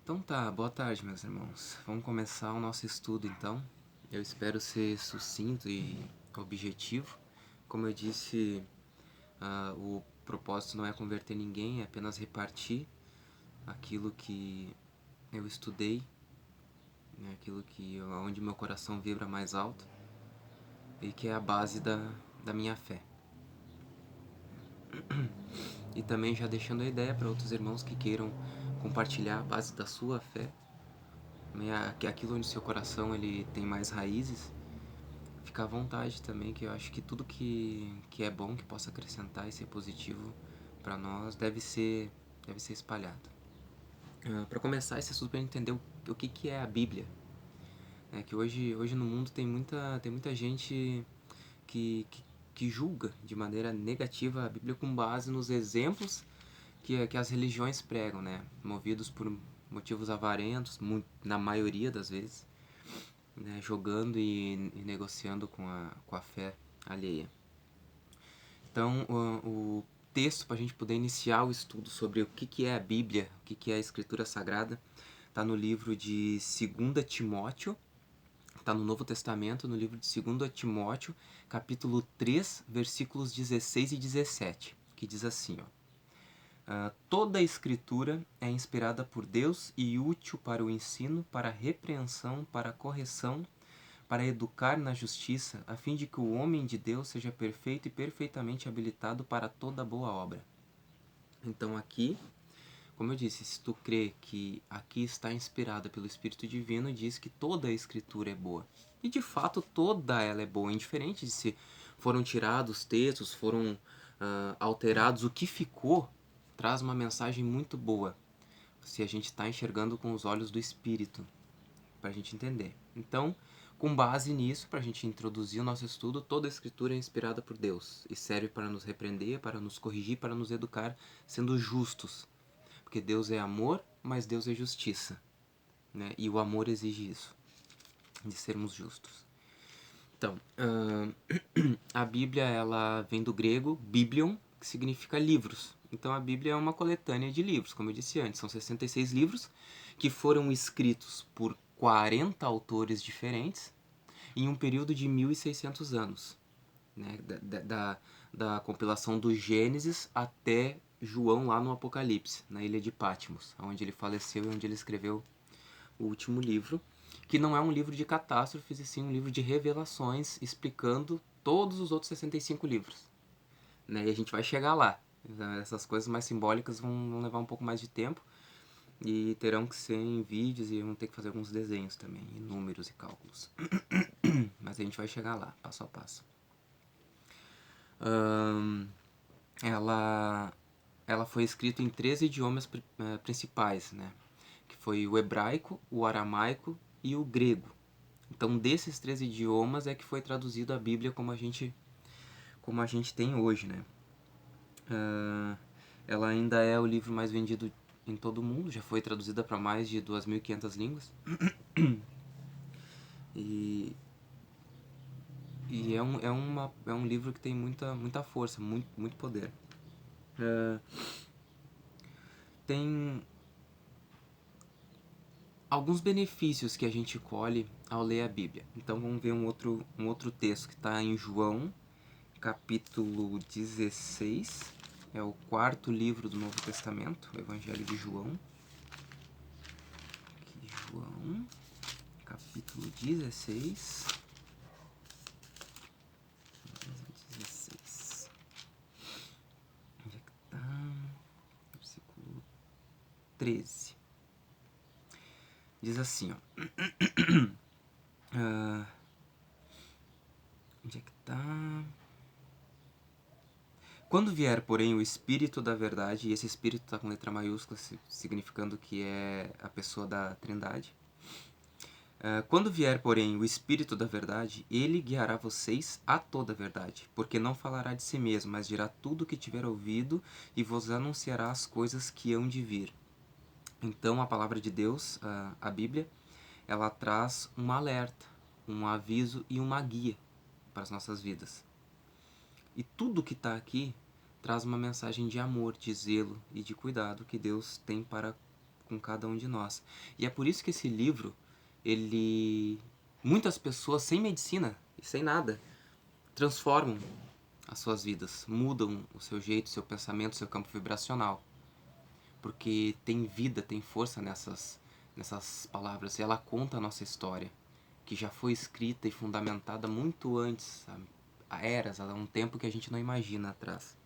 Então tá, boa tarde, meus irmãos. Vamos começar o nosso estudo então. Eu espero ser sucinto e objetivo. Como eu disse, o propósito não é converter ninguém, é apenas repartir aquilo que eu estudei, né, onde meu coração vibra mais alto e que é a base da minha fé. E também já deixando a ideia para outros irmãos que queiram compartilhar a base da sua fé, né, aquilo onde seu coração ele tem mais raízes. Fica à vontade também, que eu acho que tudo que é bom, que possa acrescentar e ser positivo para nós, deve ser espalhado. Para começar esse estudo, para entender o que é a Bíblia. Que hoje no mundo tem muita gente que julga de maneira negativa a Bíblia com base nos exemplos que as religiões pregam, né? Movidos por motivos avarentos, na maioria das vezes, né? Jogando e negociando com a fé alheia. Então, o texto para a gente poder iniciar o estudo sobre o que é a Bíblia, o que é a Escritura Sagrada, está no livro de 2 Timóteo, está no Novo Testamento, no livro de 2 Timóteo, capítulo 3, versículos 16 e 17, que diz assim, ó: toda a Escritura é inspirada por Deus e útil para o ensino, para a repreensão, para a correção, para educar na justiça, a fim de que o homem de Deus seja perfeito e perfeitamente habilitado para toda boa obra. Então aqui, como eu disse, se tu crê que aqui está inspirada pelo Espírito Divino, diz que toda a Escritura é boa. E de fato toda ela é boa, indiferente de se foram tirados textos, foram alterados, o que ficou traz uma mensagem muito boa, se a gente está enxergando com os olhos do Espírito, para a gente entender. Então, com base nisso, para a gente introduzir o nosso estudo, toda a Escritura é inspirada por Deus e serve para nos repreender, para nos corrigir, para nos educar, sendo justos. Porque Deus é amor, mas Deus é justiça, né? E o amor exige isso, de sermos justos. Então, a Bíblia ela vem do grego biblion, que significa livros. Então a Bíblia é uma coletânea de livros, como eu disse antes. São 66 livros que foram escritos por 40 autores diferentes em um período de 1.600 anos, né? Da compilação do Gênesis até João lá no Apocalipse, na ilha de Patmos, onde ele faleceu e onde ele escreveu o último livro, que não é um livro de catástrofes, e sim um livro de revelações explicando todos os outros 65 livros. Né? E a gente vai chegar lá. Essas coisas mais simbólicas vão levar um pouco mais de tempo e terão que ser em vídeos e vão ter que fazer alguns desenhos também, e números e cálculos. Mas a gente vai chegar lá, passo a passo. Ela foi escrita em 3 idiomas principais, né? Que foi o hebraico, o aramaico e o grego. Então, desses 3 idiomas é que foi traduzido a Bíblia como a gente tem hoje, né? Ela ainda é o livro mais vendido em todo o mundo, já foi traduzida para mais de 2.500 línguas. E, é um livro que tem muita força, muito poder. Tem alguns benefícios que a gente colhe ao ler a Bíblia. Então vamos ver um outro texto que está em João, capítulo 16. É o 4º livro do Novo Testamento, o Evangelho de João. Aqui, João, capítulo 16. 16. Onde é que tá? Versículo 13. Diz assim, ó. Onde é que tá? Quando vier, porém, o Espírito da Verdade, e esse Espírito está com letra maiúscula, significando que é a pessoa da Trindade. Quando vier, porém, o Espírito da Verdade, ele guiará vocês a toda a verdade, porque não falará de si mesmo, mas dirá tudo o que tiver ouvido e vos anunciará as coisas que hão de vir. Então, a palavra de Deus, a Bíblia, ela traz um alerta, um aviso e uma guia para as nossas vidas. E tudo que está aqui traz uma mensagem de amor, de zelo e de cuidado que Deus tem para com cada um de nós. E é por isso que esse livro, muitas pessoas sem medicina e sem nada, transformam as suas vidas, mudam o seu jeito, o seu pensamento, o seu campo vibracional. Porque tem vida, tem força nessas palavras. E ela conta a nossa história, que já foi escrita e fundamentada muito antes, há eras, há um tempo que a gente não imagina atrás.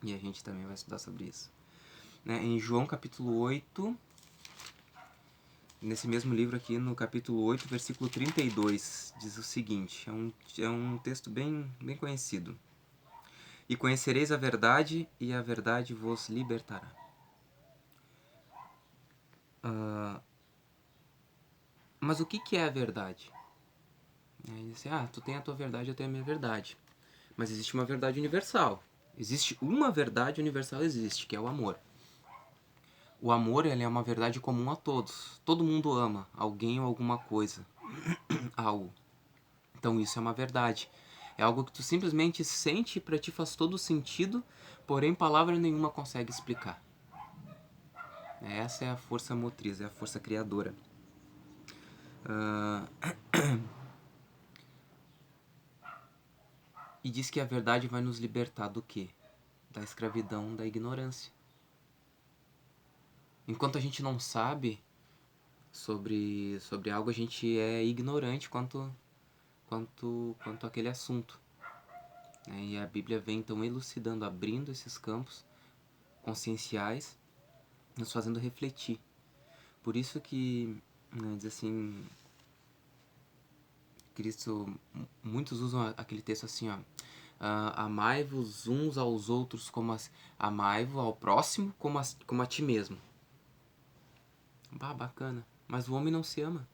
E a gente também vai estudar sobre isso. Em João capítulo 8, nesse mesmo livro aqui, no capítulo 8, versículo 32, diz o seguinte, é um texto bem conhecido. E conhecereis a verdade, e a verdade vos libertará. Mas o que é a verdade? Aí diz assim, tu tem a tua verdade, eu tenho a minha verdade. Mas existe uma verdade universal. Existe uma verdade universal, existe, que é o amor. O amor, ele é uma verdade comum a todos. Todo mundo ama alguém ou alguma coisa. Algo. Então isso é uma verdade. É algo que tu simplesmente sente e pra ti faz todo sentido, porém palavra nenhuma consegue explicar. Essa é a força motriz, é a força criadora. E diz que a verdade vai nos libertar do quê? Da escravidão, da ignorância. Enquanto a gente não sabe sobre algo, a gente é ignorante quanto aquele assunto. E a Bíblia vem então elucidando, abrindo esses campos conscienciais, nos fazendo refletir. Por isso que, diz assim, Cristo, muitos usam aquele texto assim, amai-vos uns aos outros amai-vos ao próximo como a ti mesmo. Bacana. Mas o homem não se ama.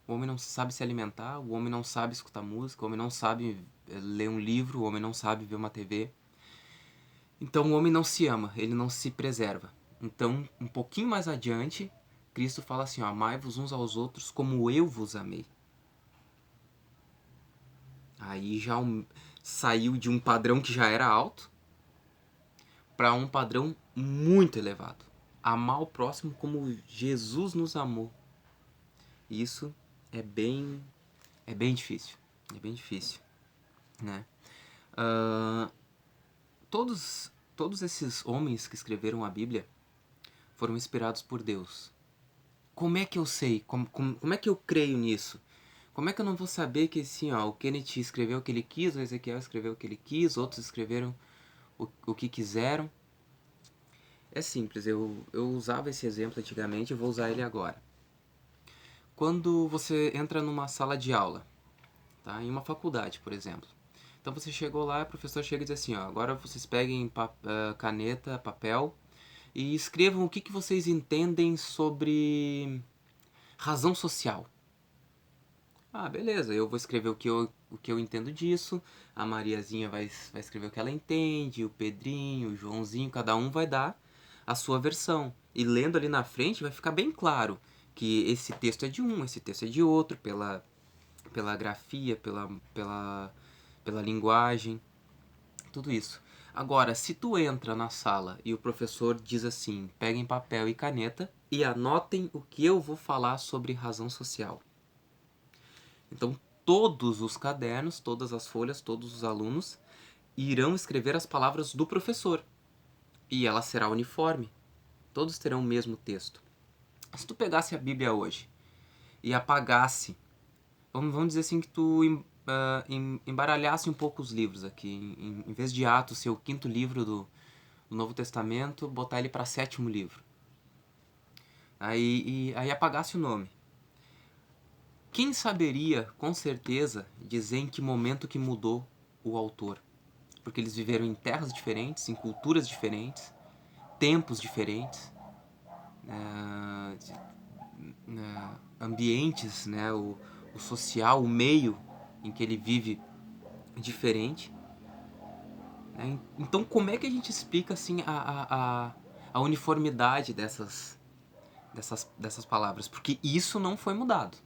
O homem não sabe se alimentar, o homem não sabe escutar música, o homem não sabe ler um livro, o homem não sabe ver uma TV. Então o homem não se ama, ele não se preserva. Então, um pouquinho mais adiante, Cristo fala assim, amai-vos uns aos outros como eu vos amei. Aí já saiu de um padrão que já era alto para um padrão muito elevado. Amar o próximo como Jesus nos amou. Isso é bem difícil. É bem difícil, né? Todos esses homens que escreveram a Bíblia foram inspirados por Deus. Como é que eu sei? Como é que eu creio nisso? Como é que eu não vou saber que assim, o Kenneth escreveu o que ele quis, o Ezequiel escreveu o que ele quis, outros escreveram o que quiseram? É simples, eu usava esse exemplo antigamente e vou usar ele agora. Quando você entra numa sala de aula, tá? Em uma faculdade, por exemplo. Então você chegou lá, o professor chega e diz assim, agora vocês peguem caneta, papel e escrevam o que vocês entendem sobre razão social. Beleza, eu vou escrever o que eu entendo disso, a Mariazinha vai escrever o que ela entende, o Pedrinho, o Joãozinho, cada um vai dar a sua versão. E lendo ali na frente vai ficar bem claro que esse texto é de um, esse texto é de outro, pela grafia, pela linguagem, tudo isso. Agora, se tu entra na sala e o professor diz assim, peguem papel e caneta e anotem o que eu vou falar sobre razão social. Então, todos os cadernos, todas as folhas, todos os alunos irão escrever as palavras do professor. E ela será uniforme. Todos terão o mesmo texto. Se tu pegasse a Bíblia hoje e apagasse, vamos dizer assim que tu embaralhasse um pouco os livros aqui. Em vez de Atos ser o 5º livro do Novo Testamento, botar ele para 7º livro. Aí apagasse o nome. Quem saberia, com certeza, dizer em que momento que mudou o autor? Porque eles viveram em terras diferentes, em culturas diferentes, tempos diferentes, ambientes, né, o social, o meio em que ele vive diferente. Então, como é que a gente explica assim a uniformidade dessas palavras? Porque isso não foi mudado.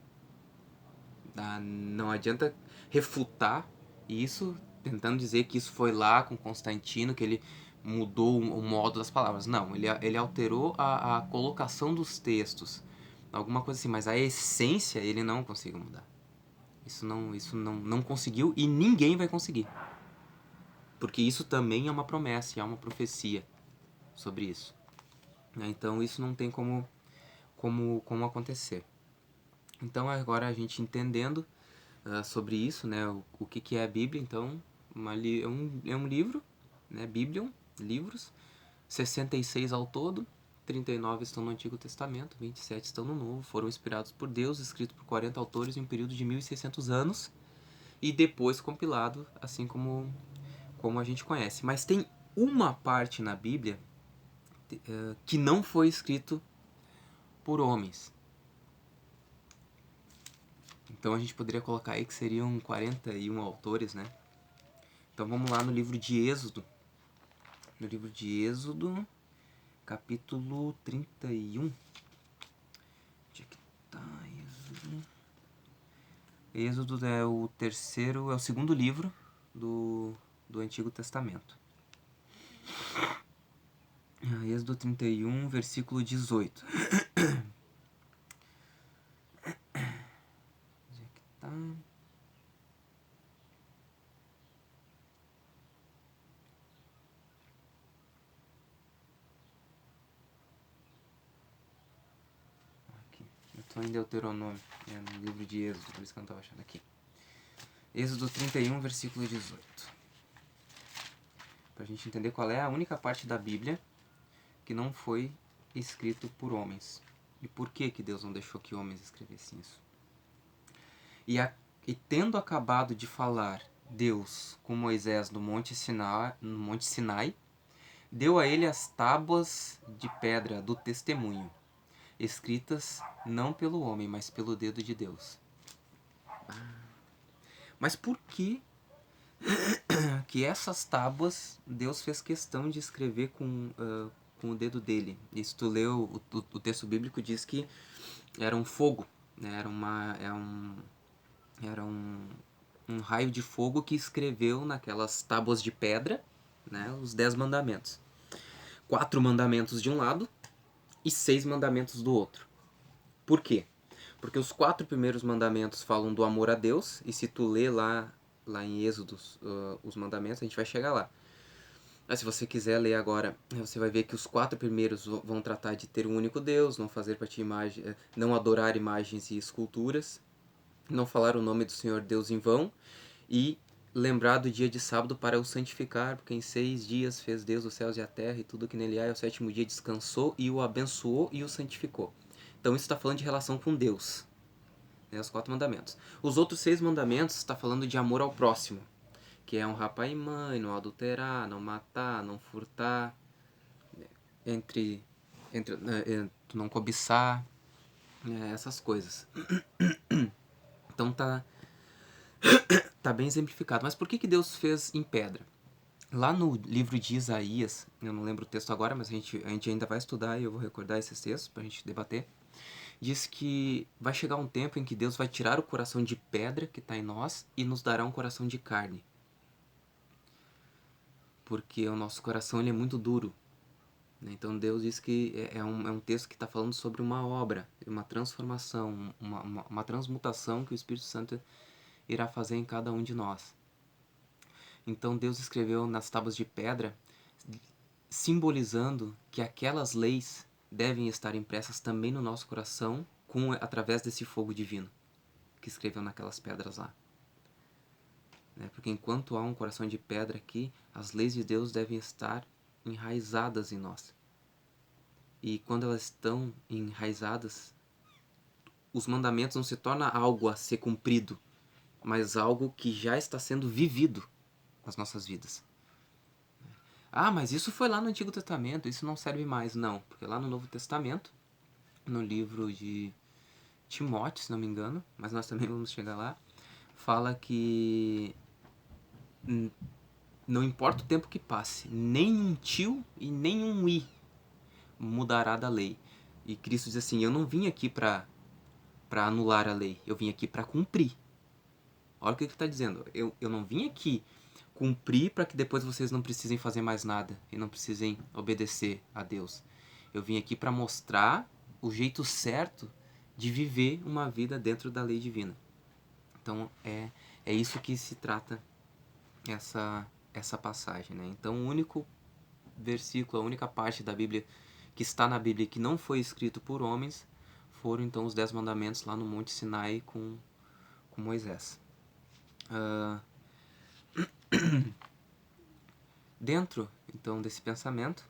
Não adianta refutar isso, tentando dizer que isso foi lá com Constantino, que ele mudou o modo das palavras. Não, ele alterou a colocação dos textos. Alguma coisa assim, mas a essência ele não conseguiu mudar. Isso não conseguiu e ninguém vai conseguir. Porque isso também é uma promessa, é uma profecia sobre isso. Então isso não tem como acontecer. Então agora a gente entendendo sobre isso, né, o que é a Bíblia, então é um livro, né, Biblion, livros, 66 ao todo, 39 estão no Antigo Testamento, 27 estão no Novo, foram inspirados por Deus, escritos por 40 autores em um período de 1600 anos e depois compilado, assim como a gente conhece. Mas tem uma parte na Bíblia que não foi escrito por homens. Então a gente poderia colocar aí que seriam 41 autores, né? Então vamos lá no livro de Êxodo. No livro de Êxodo, capítulo 31. Onde é que tá Êxodo? Êxodo é o segundo livro do Antigo Testamento. Êxodo 31, versículo 18. Onde é que tá? Aqui. Eu tô em Deuteronômio, no livro de Êxodo, por isso que eu não tava achando aqui. Êxodo 31, versículo 18. Pra gente entender qual é a única parte da Bíblia que não foi escrito por homens. E por que Deus não deixou que homens escrevessem isso? E tendo acabado de falar Deus com Moisés no Monte Sinai, deu a ele as tábuas de pedra do testemunho, escritas não pelo homem, mas pelo dedo de Deus. Mas por que essas tábuas Deus fez questão de escrever com o dedo dele? E se tu leu o texto bíblico, diz que era um fogo, né? Era um raio de fogo que escreveu naquelas tábuas de pedra, né, os 10 mandamentos. 4 mandamentos de um lado e 6 mandamentos do outro. Por quê? Porque os 4 primeiros mandamentos falam do amor a Deus, e se tu lê lá em Êxodo os mandamentos, a gente vai chegar lá. Mas se você quiser ler agora, você vai ver que os 4 primeiros vão tratar de ter um único Deus, não fazer para ti imagem, não adorar imagens e esculturas, não falar o nome do Senhor Deus em vão e lembrar do dia de sábado para o santificar, porque em 6 dias fez Deus os céus e a terra e tudo que nele há, e ao 7º dia descansou e o abençoou e o santificou. Então isso está falando de relação com Deus, né, os 4 mandamentos. Os outros 6 mandamentos está falando de amor ao próximo, que é honrar pai e mãe, não adulterar, não matar, não furtar, não cobiçar, essas coisas. Então tá bem exemplificado. Mas por que Deus fez em pedra? Lá no livro de Isaías, eu não lembro o texto agora, mas a gente ainda vai estudar e eu vou recordar esses textos pra gente debater. Diz que vai chegar um tempo em que Deus vai tirar o coração de pedra que está em nós e nos dará um coração de carne. Porque o nosso coração ele é muito duro. Então Deus diz que é um texto que está falando sobre uma obra, uma transformação, uma transmutação que o Espírito Santo irá fazer em cada um de nós. Então Deus escreveu nas tábuas de pedra, simbolizando que aquelas leis devem estar impressas também no nosso coração através desse fogo divino que escreveu naquelas pedras lá. Porque enquanto há um coração de pedra aqui, as leis de Deus devem estar enraizadas em nós. E quando elas estão enraizadas, os mandamentos não se tornam algo a ser cumprido, mas algo que já está sendo vivido nas nossas vidas. Ah, mas isso foi lá no Antigo Testamento, isso não serve mais. Não, porque lá no Novo Testamento, no livro de Timóteo, se não me engano, mas nós também vamos chegar lá, fala que não importa o tempo que passe, nem um tio e nem um i mudará da lei. E Cristo diz assim, eu não vim aqui para anular a lei, eu vim aqui para cumprir. Olha o que ele está dizendo, eu não vim aqui cumprir para que depois vocês não precisem fazer mais nada e não precisem obedecer a Deus. Eu vim aqui para mostrar o jeito certo de viver uma vida dentro da lei divina. Então é isso que se trata essa passagem, né? Então o único versículo, a única parte da Bíblia que está na Bíblia que não foi escrito por homens foram então os 10 mandamentos lá no Monte Sinai com Moisés. Dentro então desse pensamento,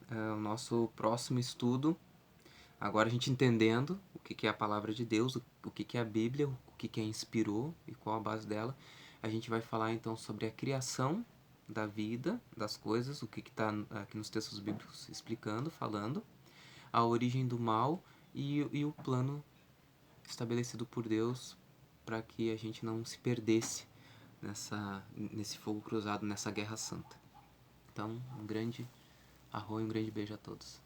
o nosso próximo estudo, agora a gente entendendo o que é a palavra de Deus, o que é a Bíblia, o que inspirou e qual a base dela, a gente vai falar então sobre a criação da vida, das coisas, o que está aqui nos textos bíblicos explicando, falando, a origem do mal e o plano estabelecido por Deus para que a gente não se perdesse nesse fogo cruzado, nessa guerra santa. Então, um grande arroio, um grande beijo a todos.